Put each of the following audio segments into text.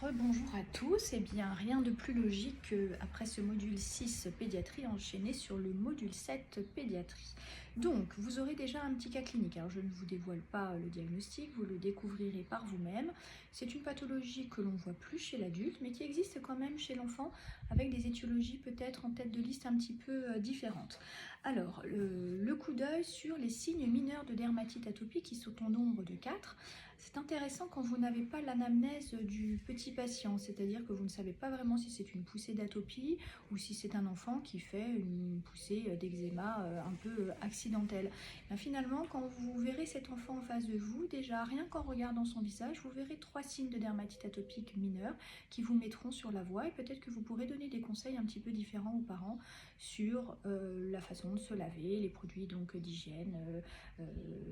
Rebonjour à tous, eh bien rien de plus logique qu'après ce module 6 pédiatrie enchaîné sur le module 7 pédiatrie. Donc vous aurez déjà un petit cas clinique, alors je ne vous dévoile pas le diagnostic, vous le découvrirez par vous-même. C'est une pathologie que l'on ne voit plus chez l'adulte mais qui existe quand même chez l'enfant avec des étiologies peut-être en tête de liste un petit peu différentes. Alors le coup d'œil sur les signes mineurs de dermatite atopique qui sont au nombre de 4. C'est intéressant quand vous n'avez pas l'anamnèse du petit patient, c'est-à-dire que vous ne savez pas vraiment si c'est une poussée d'atopie ou si c'est un enfant qui fait une poussée d'eczéma un peu accidentelle. Ben finalement, quand vous verrez cet enfant en face de vous, déjà rien qu'en regardant son visage, vous verrez 3 signes de dermatite atopique mineure qui vous mettront sur la voie et peut-être que vous pourrez donner des conseils un petit peu différents aux parents sur la façon de se laver, les produits donc d'hygiène,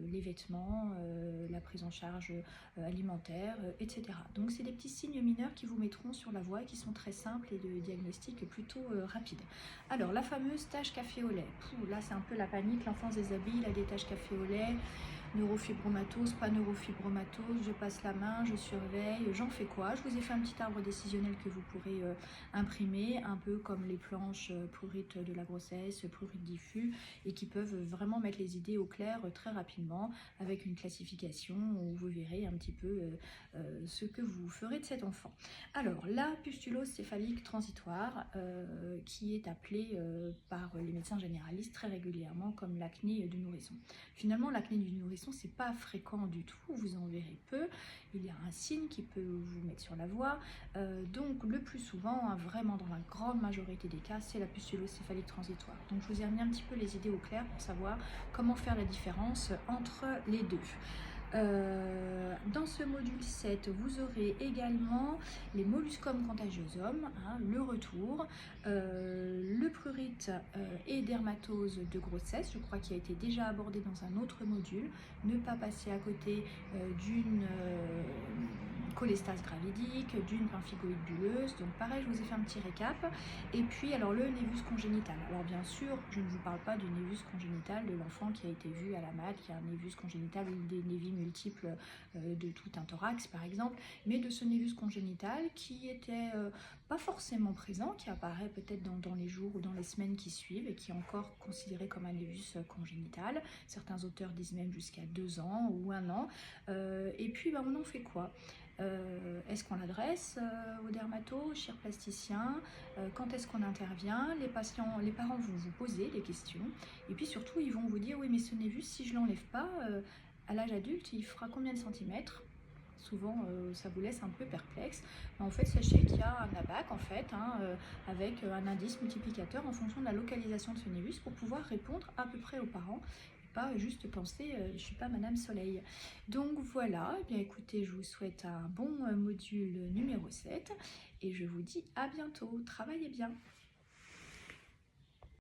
les vêtements, la prise en charge alimentaire, etc. Donc c'est des petits signes mineurs qui vous mettront sur la voie et qui sont très simples et de diagnostic plutôt rapide. Alors la fameuse tache café au lait, là c'est un peu la panique, l'enfant se déshabille, il a des taches café au lait, neurofibromatose, pas neurofibromatose, je passe la main, je surveille, j'en fais quoi? Je vous ai fait un petit arbre décisionnel que vous pourrez imprimer, un peu comme les planches prurite de la grossesse, prurite diffus, et qui peuvent vraiment mettre les idées au clair très rapidement avec une classification où vous verrez un petit peu ce que vous ferez de cet enfant. Alors la pustulose céphalique transitoire qui est appelée par les médecins généralistes très régulièrement comme l'acné du nourrisson. Finalement l'acné du nourrisson c'est pas fréquent du tout, vous en verrez peu, il y a un signe qui peut vous mettre sur la voie, donc le plus souvent, vraiment dans la grande majorité des cas, c'est la pustulose céphalique transitoire. Donc je vous ai remis un petit peu les idées au clair pour savoir comment faire la différence entre les deux. Dans ce module 7, vous aurez également les molluscum contagiosum, le retour, le prurite et dermatose de grossesse, je crois qu'il a été déjà abordé dans un autre module, ne pas passer à côté d'une cholestase gravidique, d'une pemphigoïde bulleuse, donc pareil je vous ai fait un petit récap, et puis alors le névus congénital, alors bien sûr je ne vous parle pas du névus congénital de l'enfant qui a été vu à la mat, qui a un névus congénital ou des névis multiples de tout un thorax par exemple, mais de ce névus congénital qui était pas forcément présent, qui apparaît peut-être dans les jours ou dans les semaines qui suivent et qui est encore considéré comme un névus congénital, certains auteurs disent même jusqu'à 2 ans ou 1 an, et puis on en fait quoi? Est-ce qu'on l'adresse au dermato, au chiroplasticien, quand est-ce qu'on intervient? Les parents vont vous poser des questions et puis surtout ils vont vous dire oui mais ce névus si je l'enlève pas à l'âge adulte il fera combien de centimètres? Souvent ça vous laisse un peu perplexe. En fait sachez qu'il y a un ABAC en fait avec un indice multiplicateur en fonction de la localisation de ce névus pour pouvoir répondre à peu près aux parents, pas juste penser je suis pas Madame Soleil. Donc voilà, eh bien écoutez, je vous souhaite un bon module numéro 7 et je vous dis à bientôt, travaillez bien.